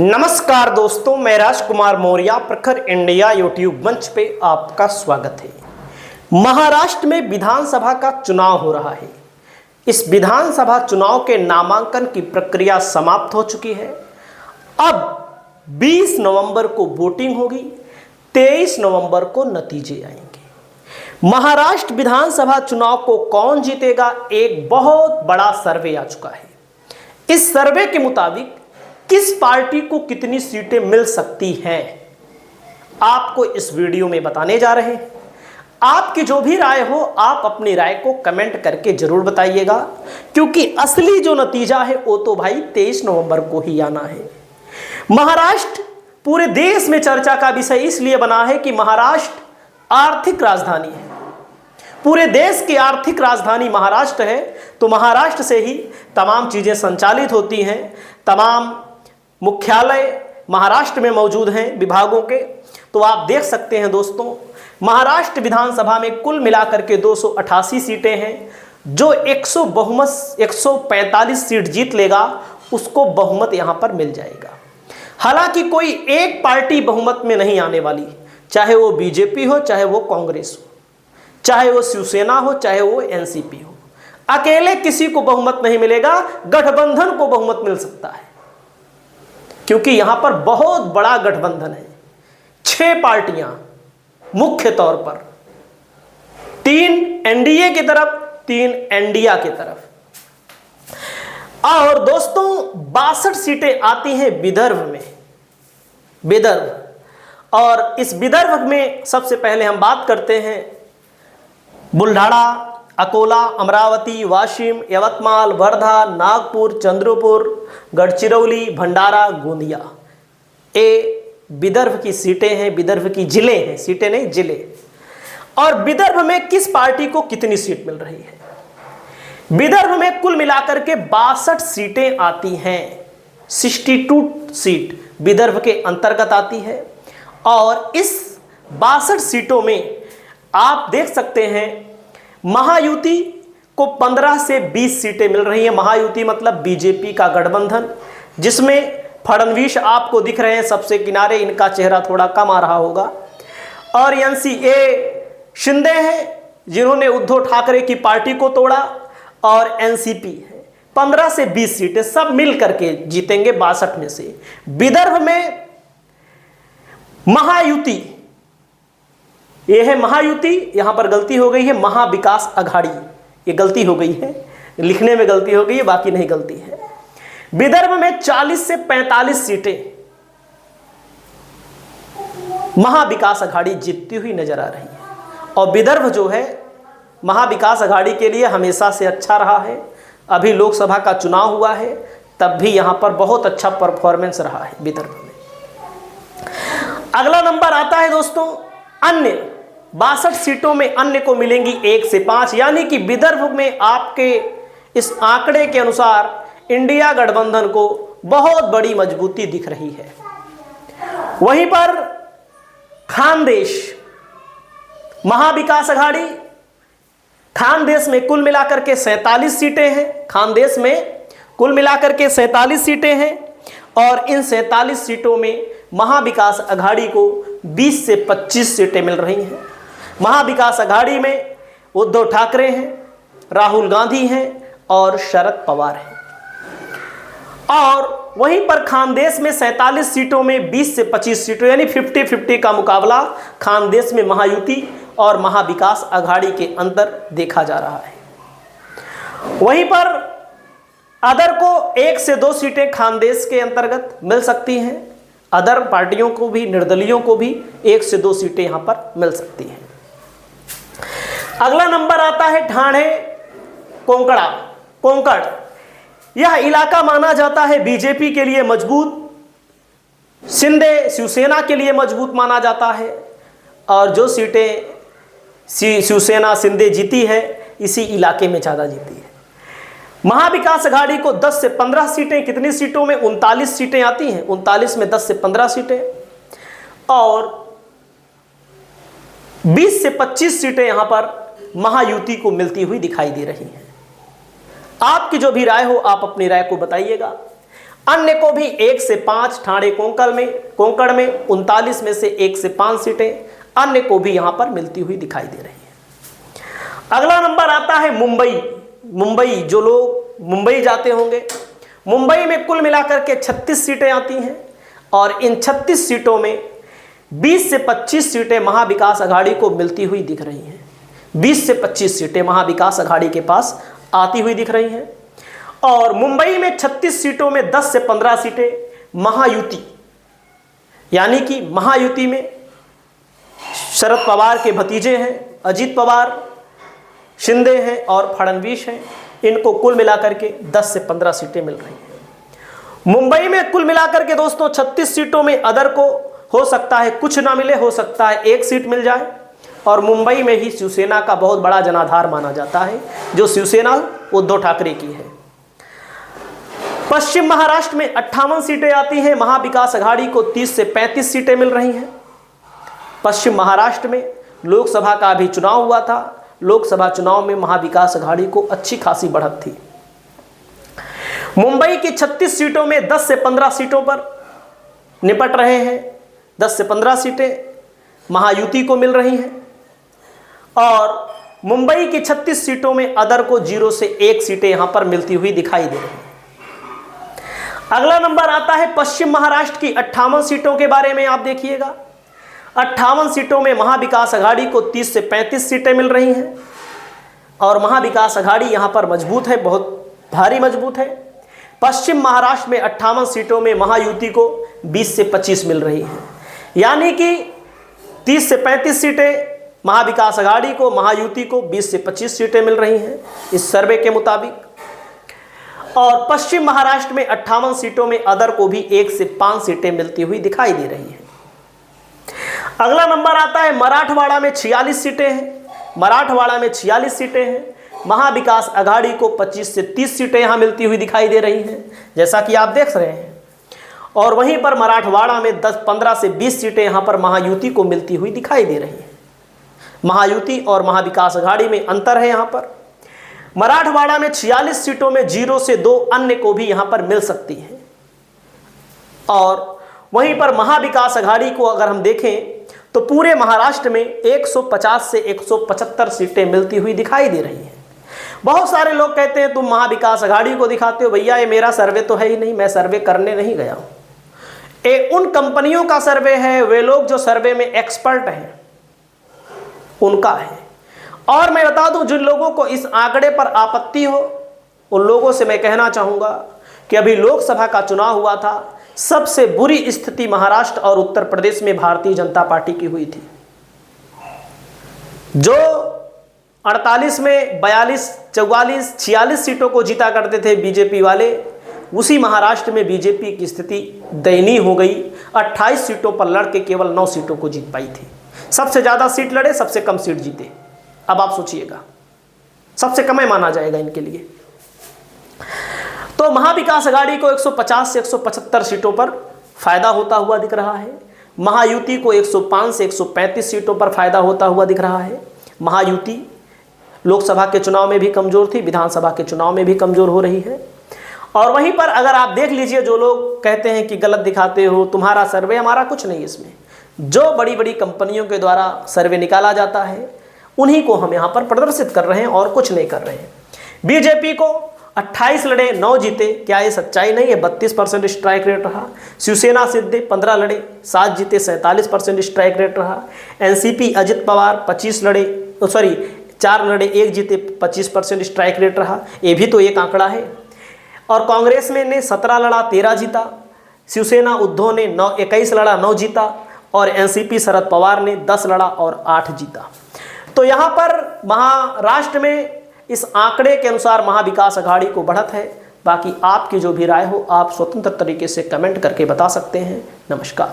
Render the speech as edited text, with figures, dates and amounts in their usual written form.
नमस्कार दोस्तों, मैं राजकुमार मौर्य प्रखर इंडिया यूट्यूब मंच पे आपका स्वागत है। महाराष्ट्र में विधानसभा का चुनाव हो रहा है। इस विधानसभा चुनाव के नामांकन की प्रक्रिया समाप्त हो चुकी है। अब 20 नवंबर को वोटिंग होगी, 23 नवंबर को नतीजे आएंगे। महाराष्ट्र विधानसभा चुनाव को कौन जीतेगा, एक बहुत बड़ा सर्वे आ चुका है। इस सर्वे के मुताबिक किस पार्टी को कितनी सीटें मिल सकती हैं, आपको इस वीडियो में बताने जा रहे हैं। आपकी जो भी राय हो, आप अपनी राय को कमेंट करके जरूर बताइएगा, क्योंकि असली जो नतीजा है वो तो भाई 23 नवंबर को ही आना है। महाराष्ट्र पूरे देश में चर्चा का विषय इसलिए बना है कि महाराष्ट्र आर्थिक राजधानी है। पूरे देश की आर्थिक राजधानी महाराष्ट्र है, तो महाराष्ट्र से ही तमाम चीजें संचालित होती हैं। तमाम मुख्यालय महाराष्ट्र में मौजूद हैं विभागों के। तो आप देख सकते हैं दोस्तों, महाराष्ट्र विधानसभा में कुल मिलाकर के 288 सीटें हैं। जो 145 सीट जीत लेगा उसको बहुमत यहां पर मिल जाएगा। हालांकि कोई एक पार्टी बहुमत में नहीं आने वाली, चाहे वो बीजेपी हो, चाहे वो कांग्रेस हो, चाहे वो शिवसेना हो, चाहे वो एनसीपी हो। अकेले किसी को बहुमत नहीं मिलेगा, गठबंधन को बहुमत मिल सकता है, क्योंकि यहां पर बहुत बड़ा गठबंधन है। 6 पार्टियां मुख्य तौर पर, 3 एनडीए की तरफ, 3 एनडीए की तरफ। और दोस्तों 62 सीटें आती हैं विदर्भ में। विदर्भ, और इस विदर्भ में सबसे पहले हम बात करते हैं बुल्ढाणा, अकोला, अमरावती, वाशिम, यवतमाल, वर्धा, नागपुर, चंद्रपुर, गढ़चिरौली, भंडारा, गोंदिया। ये विदर्भ की सीटें हैं, विदर्भ की जिले हैं, सीटें नहीं जिले। और विदर्भ में किस पार्टी को कितनी सीट मिल रही है? विदर्भ में कुल मिलाकर के 62 सीटें आती हैं। 62 सीट विदर्भ के अंतर्गत आती है। और इस 62 सीटों में आप देख सकते हैं महायुति को 15 से 20 सीटें मिल रही हैं। महायुति मतलब बीजेपी का गठबंधन, जिसमें फडणवीस आपको दिख रहे हैं सबसे किनारे, इनका चेहरा थोड़ा कम आ रहा होगा। और एनसीए शिंदे हैं, जिन्होंने उद्धव ठाकरे की पार्टी को तोड़ा। और एनसीपी है। 15 से 20 सीटें सब मिल करके जीतेंगे 62 में से। विदर्भ में महायुति, यह है महायुति, यहां पर गलती हो गई है, महाविकास अघाड़ी, ये गलती हो गई है, लिखने में गलती हो गई है, बाकी नहीं गलती है। विदर्भ में 40 से 45 सीटें महाविकास अघाड़ी जीतती हुई नजर आ रही है। और विदर्भ जो है महाविकास अघाड़ी के लिए हमेशा से अच्छा रहा है। अभी लोकसभा का चुनाव हुआ है, तब भी यहां पर बहुत अच्छा परफॉर्मेंस रहा है विदर्भ में। अगला नंबर आता है दोस्तों अन्य। 62 सीटों में अन्य को मिलेंगी 1 से 5, यानी कि विदर्भ में आपके इस आंकड़े के अनुसार इंडिया गठबंधन को बहुत बड़ी मजबूती दिख रही है। वहीं पर खानदेश महाविकास अघाड़ी, खानदेश में कुल मिलाकर के 47 सीटें हैं। खानदेश में कुल मिलाकर के 47 सीटें हैं। और इन 47 सीटों में महाविकास अघाड़ी को 20 से 25 सीटें मिल रही हैं। महाविकास अघाड़ी में उद्धव ठाकरे हैं, राहुल गांधी हैं और शरद पवार हैं। और वहीं पर खानदेश में 47 सीटों में 20 से 25 सीटों, यानी 50-50 का मुकाबला खानदेश में महायुति और महाविकास अघाड़ी के अंदर देखा जा रहा है। वहीं पर अदर को 1 से 2 सीटें खानदेश के अंतर्गत मिल सकती हैं। अदर पार्टियों को भी, निर्दलीयों को भी 1 से 2 सीटें यहां पर मिल सकती हैं। अगला नंबर आता है ठाणे कोंकण। यह इलाका माना जाता है बीजेपी के लिए मजबूत, शिंदे शिवसेना के लिए मजबूत माना जाता है। और जो सीटें शिवसेना शिंदे जीती है, इसी इलाके में ज्यादा जीती है। महाविकास अघाड़ी को 10 से 15 सीटें, कितनी सीटों में 39 सीटें आती हैं। 39 में 10 से 15 सीटें, और 20 से 25 सीटें यहां पर महायुति को मिलती हुई दिखाई दे रही हैं। आपकी जो भी राय हो, आप अपनी राय को बताइएगा। अन्य को भी 1 से 5, ठाणे कोंकण में 39 में से 1 से 5 सीटें अन्य को भी यहां पर मिलती हुई दिखाई दे रही है। अगला नंबर आता है मुंबई। जो लोग मुंबई जाते होंगे, मुंबई में कुल मिलाकर के 36 सीटें आती हैं और इन 36 सीटों में 20 से 25 सीटें महाविकास आघाड़ी को मिलती हुई दिख रही हैं। 20 से 25 सीटें महाविकास आघाड़ी के पास आती हुई दिख रही हैं और मुंबई में 36 सीटों में 10 से 15 सीटें महायुति, यानी कि महायुति में शरद पवार के भतीजे हैं, अजीत पवार, शिंदे हैं और फडणवीस हैं। इनको कुल मिलाकर के 10 से 15 सीटें मिल रही हैं। मुंबई में कुल मिलाकर के दोस्तों 36 सीटों में अदर को हो सकता है कुछ ना मिले, हो सकता है 1 सीट मिल जाए और मुंबई में ही शिवसेना का बहुत बड़ा जनाधार माना जाता है, जो शिवसेना उद्धव ठाकरे की है। पश्चिम महाराष्ट्र में 58 सीटें आती हैं, महाविकास आघाड़ी को 30 से 35 सीटें मिल रही हैं। पश्चिम महाराष्ट्र में लोकसभा का अभी चुनाव हुआ था। लोकसभा चुनाव में महाविकास आघाड़ी को अच्छी खासी बढ़त थी। मुंबई की 36 सीटों में 10 से 15 सीटों पर निपट रहे हैं। 10 से 15 सीटें महायुति को मिल रही हैं और मुंबई की 36 सीटों में अदर को 0 से 1 सीटें यहां पर मिलती हुई दिखाई दे रही हैं। अगला नंबर आता है पश्चिम महाराष्ट्र की 58 सीटों के बारे में। आप देखिएगा 58 सीटों में महाविकास आघाड़ी को 30 से 35 सीटें मिल रही हैं और महाविकास आघाड़ी यहां पर मजबूत है, बहुत भारी मजबूत है। पश्चिम महाराष्ट्र में 58 सीटों में महायुति को 20 से 25 मिल रही हैं, यानी कि 30 से 35 सीटें महाविकास आघाड़ी को, महायुति को 20 से 25 सीटें मिल रही हैं इस सर्वे के मुताबिक। और पश्चिम महाराष्ट्र में 58 सीटों में अदर को भी 1 से 5 सीटें मिलती हुई दिखाई दे रही हैं। अगला नंबर आता है मराठवाड़ा में 46 सीटें हैं। मराठवाड़ा में 46 सीटें हैं। महाविकास आघाड़ी को 25 से 30 सीटें यहां मिलती हुई दिखाई दे रही हैं, जैसा कि आप देख रहे हैं। और वहीं पर मराठवाड़ा में 15 से 20 सीटें यहां पर महायुति को मिलती हुई दिखाई दे रही हैं। महायुति और महाविकास आघाड़ी में अंतर है। यहां पर मराठवाड़ा में 46 सीटों में 0 से 2 अन्य को भी यहां पर मिल सकती है और वहीं पर महाविकास आघाड़ी को अगर हम देखें तो पूरे महाराष्ट्र में 150 से 175 सीटें मिलती हुई दिखाई दे रही हैं। बहुत सारे लोग कहते हैं तुम महाविकास आघाड़ी को दिखाते हो। भैया ये मेरा सर्वे तो है ही नहीं, मैं सर्वे करने नहीं गया हूं। ये उन कंपनियों का सर्वे है, वे लोग जो सर्वे में एक्सपर्ट हैं उनका है। और मैं बता दूं, जिन लोगों को इस आंकड़े पर आपत्ति हो उन लोगों से मैं कहना चाहूंगा कि अभी लोकसभा का चुनाव हुआ था, सबसे बुरी स्थिति महाराष्ट्र और उत्तर प्रदेश में भारतीय जनता पार्टी की हुई थी। जो 48 में 42, 44, 46 सीटों को जीता करते थे बीजेपी वाले, उसी महाराष्ट्र में बीजेपी की स्थिति दयनीय हो गई। 28 सीटों पर लड़के केवल 9 सीटों को जीत पाई थी। सबसे ज़्यादा सीट लड़े, सबसे कम सीट जीते। अब आप सोचिएगा, सबसे कम माना जाएगा इनके लिए। तो महाविकास आघाड़ी को 150 से 175 सीटों पर फायदा होता हुआ दिख रहा है। महायुति को 105 से 135 सीटों पर फायदा होता हुआ दिख रहा है। महायुति लोकसभा के चुनाव में भी कमजोर थी, विधानसभा के चुनाव में भी कमजोर हो रही है। और वहीं पर अगर आप देख लीजिए, जो लोग कहते हैं कि गलत दिखाते हो, तुम्हारा सर्वे, हमारा कुछ नहीं इसमें। जो बड़ी बड़ी कंपनियों के द्वारा सर्वे निकाला जाता है उन्हीं को हम यहाँ पर प्रदर्शित कर रहे हैं और कुछ नहीं कर रहे हैं। बीजेपी को 28 लड़े 9 जीते, क्या ये सच्चाई नहीं है? 32% स्ट्राइक रेट रहा। शिवसेना सिद्धे 15 लड़े 7 जीते, 47% स्ट्राइक रेट रहा। एनसीपी अजित पवार 4 लड़े 1 जीते, 25% स्ट्राइक रेट रहा। ये भी तो एक आंकड़ा है। और कांग्रेस में ने 17 लड़ा 13 जीता। शिवसेना उद्धव ने 21 लड़ा 9 जीता और एनसीपी शरद पवार ने 10 लड़ा और 8 जीता। तो यहाँ पर महाराष्ट्र में इस आंकड़े के अनुसार महाविकास आघाड़ी को बढ़त है। बाकी आपकी जो भी राय हो आप स्वतंत्र तरीके से कमेंट करके बता सकते हैं। नमस्कार।